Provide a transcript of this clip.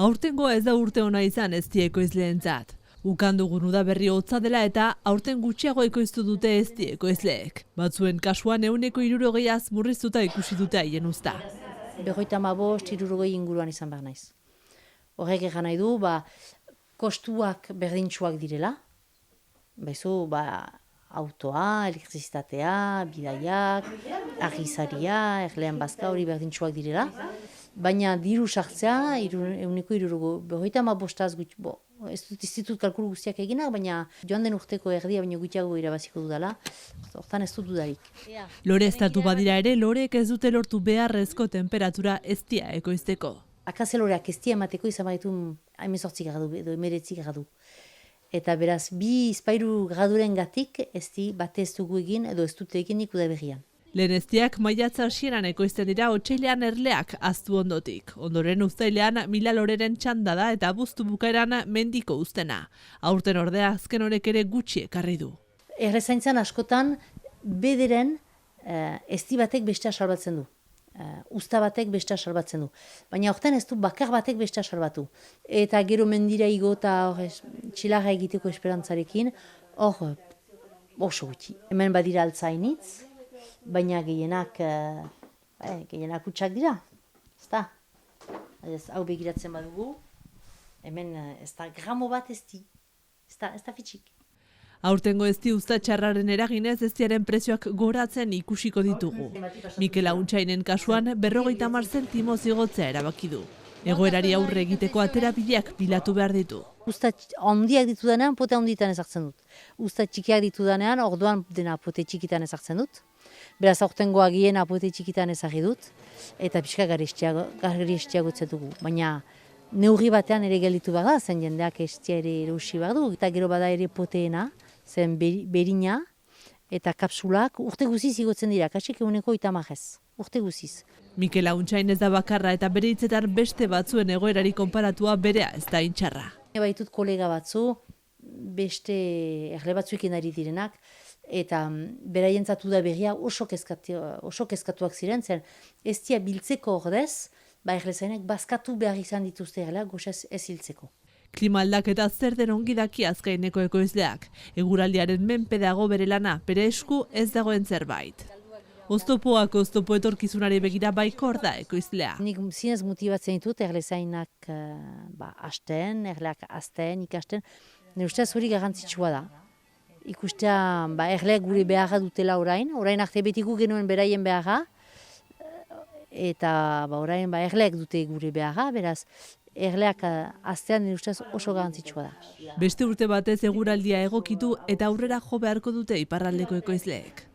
Aurtengo ez da urte ona izan ezti ekoizleentzat. Ukandugun udaberri hotza dela eta aurten gutxiago ekoiztu dute ezti ekoizleek. Batzuen kasuan 160 murriztuta ikusi dute haien uzta. 55-60 inguruan izan behar naiz. Horrek egan nahi du, kostuak berdintsuak direla. Baizu, autoa, elektrizitatea, bidaiak, argizaria, erlean bazka hori berdintsuak direla. Baina diru sartzea, 55-55 gutxi, ez dut institut kalkulu guztiak eginak, baina joan den urteko erdia baino gutxiago irabaziko dudala, hortan ez dut dudarik. Loreztatu badira ere, loreek ez dute lortu beharrezko temperatura eztia ekoizteko. Akazeloreak eztia emateko izan baditu 18 gradu edo 19 gradu. Eta beraz, 2-3 graduren gatik ezti bate ez dugu egin edo ez dute eginik udaberrian. Lehen eztiak maiatza hasieran ekoizten dira otsailean erleak aztu ondotik. Ondoren uztailean 1000 loreren txanda da eta abuztu bukaeran mendiko uztena. Aurten ordea azken horrek ere gutxi ekarri du. Errezaintzan askotan bederen ezti batek bestea salbatzen du. Uzta batek bestea salbatzen du. Baina horten ez du bakar batek bestea salbatu. Eta gero mendira igo eta txilarra egiteko esperantzarekin, hor oso gutxi. Hemen badira altzainitz, baina gehienak utxak dira. Ezta? Hau begiratzen badugu, hemen ez da gramo bat ezti. Ez da fitxik. Aurtengo ezti uzta txarraren eraginez eztiaren prezioak goratzen ikusiko ditugu. Mikel Launtxainen kasuan 50 zentimo zigotzea erabaki du. Egoerari aurre egiteko aterabideak bilatu behar ditu. Uzta handiak ditudanean pote handietan ezartzen dut. Uzta txikiak ditudanean orduan dena pote txikitan ezartzen dut. Beraz aurtengoa gien apote txikitan ezagri dut, eta pixka garestiagotzen dugu. Baina neurri batean ere gelditu behar da, zen jendeak estia ere erusi behar du, eta gero bada ere poteena, zen berina, eta kapsulak urte guziz igotzen dira, kasik 130, urte guziz. Mikel Launtxain ez da bakarra eta bere hitzetan beste batzuen egoerari konparatua berea ez da intxarra. Baitut kolega batzu, beste erle batzuekin ari direnak, eta beraientzat udaberria oso kezkatuak ziren, zen eztia biltzeko ordez, erlezainek bazkatu behar izan dituzte erlea goxez ez hiltzeko. Klima aldaketa zer den ongi daki azkaineko ekoizleak. Eguraldiaren menpe dago bere lana, bere esku ez dagoen zerbait. Oztopoak oztopo etorkizunari begira baikor da ekoizlea. Nik zinez motibatzen ditut erlezainak hasten, erleak hasten, ikasten. Nire ustez hori garrantzitsua da. Ikustea erleak gure beharra dutela orain arte betiku genuen beraien beharra, eta orain erleak dute gure beharra, beraz erleak hastean nire ustez oso garrantzitsua da. Beste urte batez eguraldia egokitu eta aurrera jo beharko dute iparraldeko ekoizleek.